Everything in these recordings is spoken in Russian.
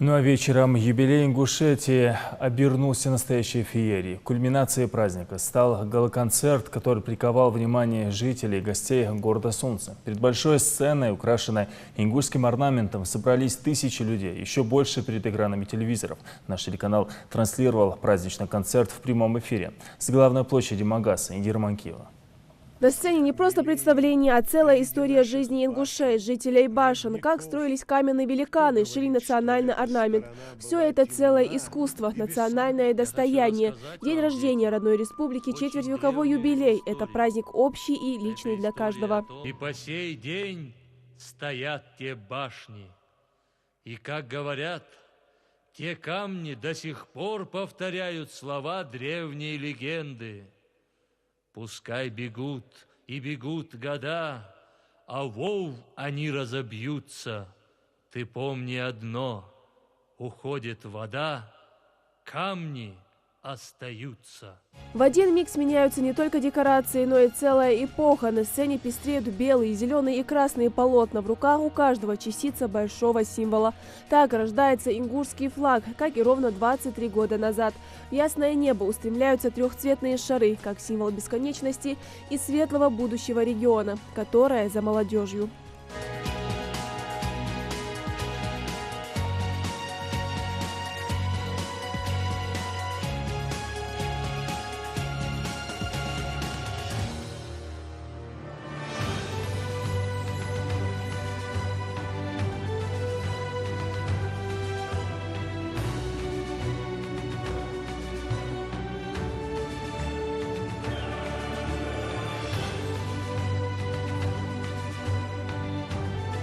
Ну а вечером юбилей Ингушетии обернулся настоящей феерией. Кульминацией праздника стал гала-концерт, который приковал внимание жителей и гостей города Солнца. Перед большой сценой, украшенной ингушским орнаментом, собрались тысячи людей, еще больше перед экранами телевизоров. Наш телеканал транслировал праздничный концерт в прямом эфире с главной площади Магаса. Индира Манкиева. На сцене не просто представление, а целая история жизни ингушей, жителей башен, как строились каменные великаны, шили национальный орнамент. Все это целое искусство, национальное достояние. День рождения родной республики, четвертьвековой юбилей – это праздник общий и личный для каждого. И по сей день стоят те башни. И, как говорят, те камни до сих пор повторяют слова древней легенды. Пускай бегут и бегут года, а вов они разобьются. Ты помни одно: уходит вода, камни остаются. В один миг сменяются не только декорации, но и целая эпоха. На сцене пестреют белые, зеленые и красные полотна. В руках у каждого частица большого символа. Так рождается ингушский флаг, как и ровно 23 года назад. В ясное небо устремляются трехцветные шары, как символ бесконечности и светлого будущего региона, которое за молодежью.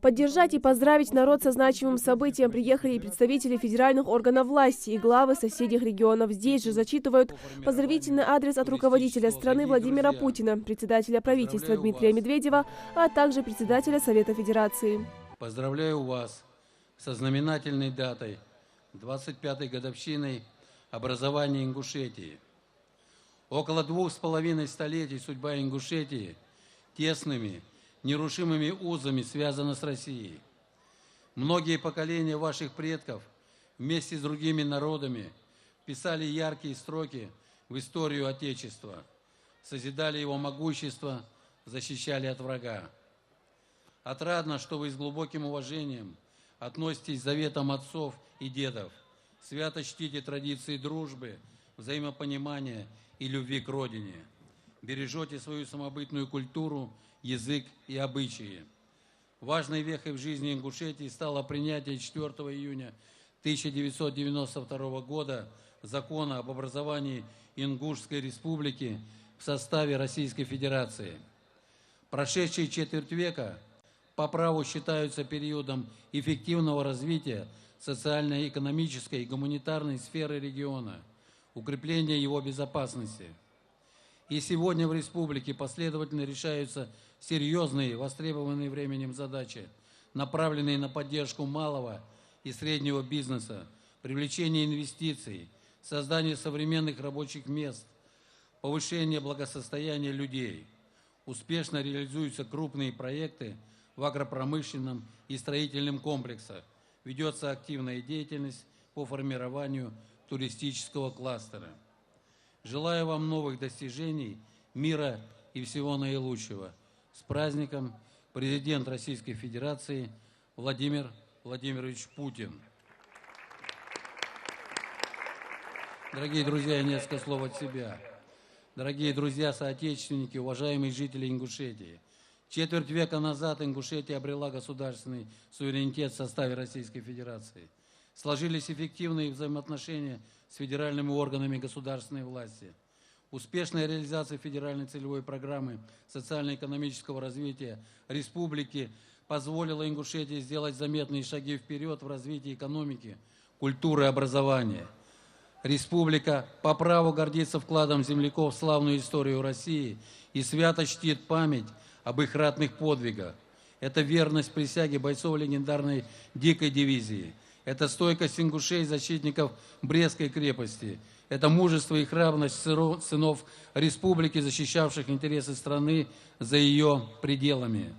Поддержать и поздравить народ со значимым событием приехали и представители федеральных органов власти, и главы соседних регионов. Здесь же зачитывают поздравительный адрес от руководителя страны Владимира Путина, председателя правительства Дмитрия Медведева, а также председателя Совета Федерации. Поздравляю вас со знаменательной датой, 25-й годовщиной образования Ингушетии. Около 2,5 столетий судьба Ингушетии тесными, нерушимыми узами связана с Россией. Многие поколения ваших предков вместе с другими народами писали яркие строки в историю Отечества, созидали его могущество, защищали от врага. Отрадно, что вы с глубоким уважением относитесь к заветам отцов и дедов, свято чтите традиции дружбы, взаимопонимания и любви к родине, бережете свою самобытную культуру, язык и обычаи. Важной вехой в жизни Ингушетии стало принятие 4 июня 1992 года закона об образовании Ингушской республики в составе Российской Федерации. Прошедшие четверть века по праву считаются периодом эффективного развития социально-экономической и гуманитарной сферы региона, укрепления его безопасности. И сегодня в республике последовательно решаются серьезные, востребованные временем задачи, направленные на поддержку малого и среднего бизнеса, привлечение инвестиций, создание современных рабочих мест, повышение благосостояния людей. Успешно реализуются крупные проекты в агропромышленном и строительном комплексах. Ведется активная деятельность по формированию туристического кластера. Желаю вам новых достижений, мира и всего наилучшего. С праздником! Президент Российской Федерации Владимир Владимирович Путин. Дорогие друзья, несколько слов от себя. Дорогие друзья, соотечественники, уважаемые жители Ингушетии. Четверть века назад Ингушетия обрела государственный суверенитет в составе Российской Федерации. Сложились эффективные взаимоотношения с федеральными органами государственной власти. Успешная реализация федеральной целевой программы социально-экономического развития республики позволила Ингушетии сделать заметные шаги вперед в развитии экономики, культуры и образования. Республика по праву гордится вкладом земляков в славную историю России и свято чтит память об их ратных подвигах. Это верность присяге бойцов легендарной дикой дивизии. Это стойкость ингушей, защитников Брестской крепости. Это мужество и храбрость сынов республики, защищавших интересы страны за ее пределами.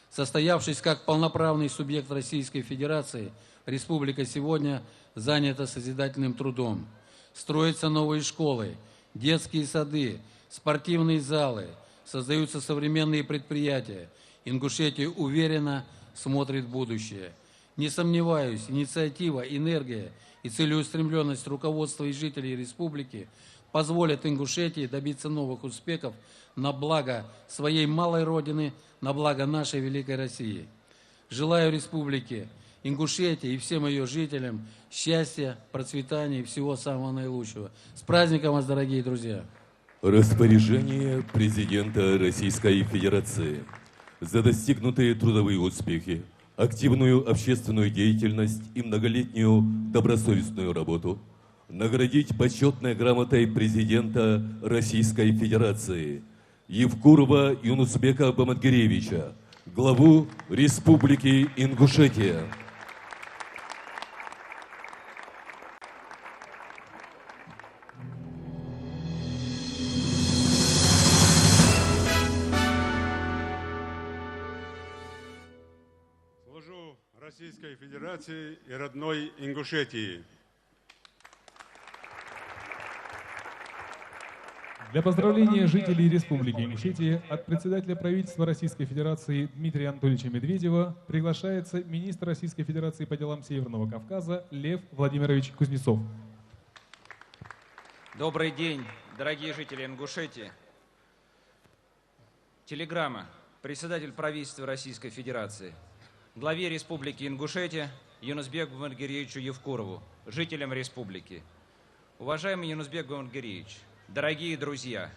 Состоявшись как полноправный субъект Российской Федерации, республика сегодня занята созидательным трудом. Строятся новые школы, детские сады, спортивные залы, создаются современные предприятия. Ингушетия уверенно смотрит в будущее. Не сомневаюсь, инициатива, энергия и целеустремленность руководства и жителей республики позволят Ингушетии добиться новых успехов на благо своей малой родины, на благо нашей великой России. Желаю республике Ингушетии и всем ее жителям счастья, процветания и всего самого наилучшего. С праздником вас, дорогие друзья! Распоряжение президента Российской Федерации. За достигнутые трудовые успехи, активную общественную деятельность и многолетнюю добросовестную работу наградить почетной грамотой президента Российской Федерации Евкурова Юнусбека Бамангеревича, главу Республики Ингушетия. Служу Российской Федерации и родной Ингушетии. Для поздравления жителей Республики Ингушетия от председателя правительства Российской Федерации Дмитрия Анатольевича Медведева приглашается министр Российской Федерации по делам Северного Кавказа Лев Владимирович Кузнецов. Добрый день, дорогие жители Ингушетии. Телеграмма. Председатель правительства Российской Федерации. Главе Республики Ингушетия Юнусбеку Бамангеревичу Евкурову, жителям республики. Уважаемый Юнусбек Бамангеревич, дорогие друзья,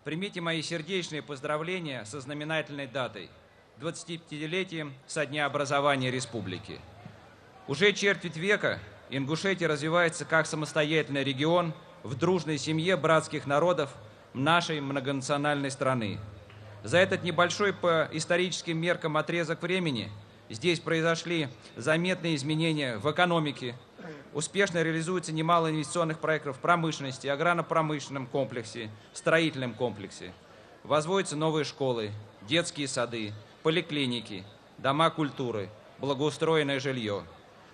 примите мои сердечные поздравления со знаменательной датой – 25-летием со дня образования республики. Уже четверть века Ингушетия развивается как самостоятельный регион в дружной семье братских народов нашей многонациональной страны. За этот небольшой по историческим меркам отрезок времени здесь произошли заметные изменения в экономике, успешно реализуется немало инвестиционных проектов в промышленности, аграрно-промышленном комплексе, строительном комплексе. Возводятся новые школы, детские сады, поликлиники, дома культуры, благоустроенное жилье.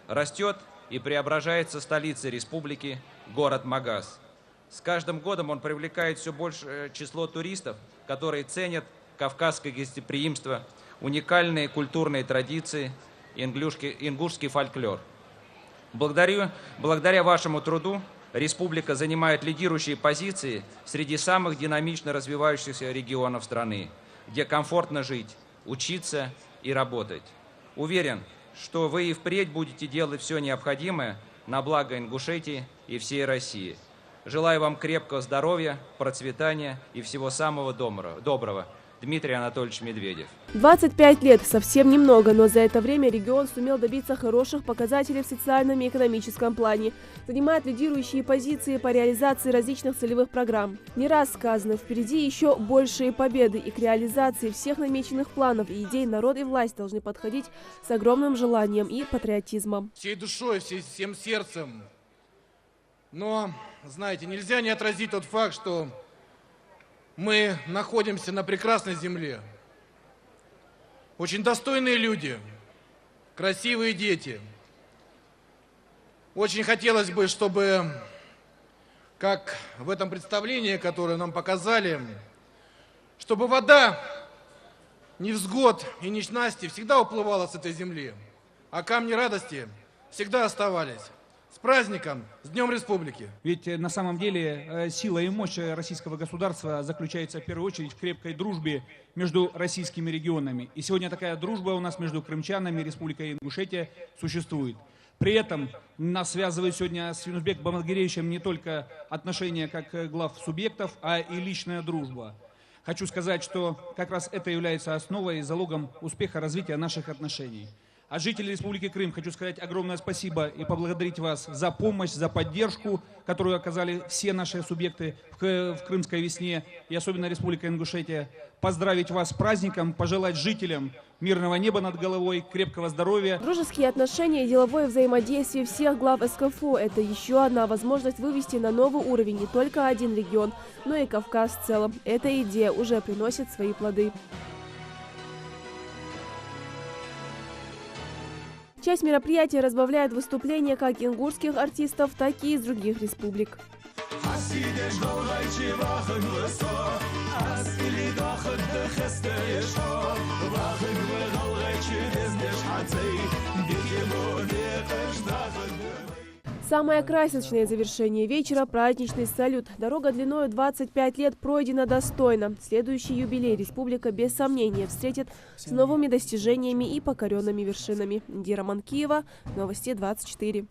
Растет и преображается столица республики, город Магаз. С каждым годом он привлекает все большее число туристов, которые ценят кавказское гостеприимство, уникальные культурные традиции, ингушский фольклор. Благодаря вашему труду республика занимает лидирующие позиции среди самых динамично развивающихся регионов страны, где комфортно жить, учиться и работать. Уверен, что вы и впредь будете делать все необходимое на благо Ингушетии и всей России. Желаю вам крепкого здоровья, процветания и всего самого доброго. Дмитрий Анатольевич Медведев. 25 лет – совсем немного, но за это время регион сумел добиться хороших показателей в социальном и экономическом плане, занимает лидирующие позиции по реализации различных целевых программ. Не раз сказано, впереди еще большие победы, и к реализации всех намеченных планов и идей народ и власть должны подходить с огромным желанием и патриотизмом. Всей душой, всем сердцем. Но, знаете, нельзя не отразить тот факт, что мы находимся на прекрасной земле. Очень достойные люди, красивые дети. Очень хотелось бы, чтобы, как в этом представлении, которое нам показали, чтобы вода невзгод и нечасти всегда уплывала с этой земли, а камни радости всегда оставались. С праздником, с Днем Республики! Ведь на самом деле сила и мощь российского государства заключается в первую очередь в крепкой дружбе между российскими регионами. И сегодня такая дружба у нас между крымчанами и Республикой Ингушетия существует. При этом нас связывает сегодня с Юнусбеком Бамангеревичем не только отношения как глав субъектов, а и личная дружба. Хочу сказать, что как раз это является основой и залогом успеха развития наших отношений. А жителям Республики Крым хочу сказать огромное спасибо и поблагодарить вас за помощь, за поддержку, которую оказали все наши субъекты в крымской весне, и особенно Республика Ингушетия. Поздравить вас с праздником, пожелать жителям мирного неба над головой, крепкого здоровья. Дружеские отношения и деловое взаимодействие всех глав СКФУ – это еще одна возможность вывести на новый уровень не только один регион, но и Кавказ в целом. Эта идея уже приносит свои плоды. Часть мероприятия разбавляет выступления как ингушских артистов, так и из других республик. Самое красочное завершение вечера – праздничный салют. Дорога длиною 25 лет пройдена достойно. Следующий юбилей республика без сомнения встретит с новыми достижениями и покоренными вершинами. Индира Манкиева, Новости 24.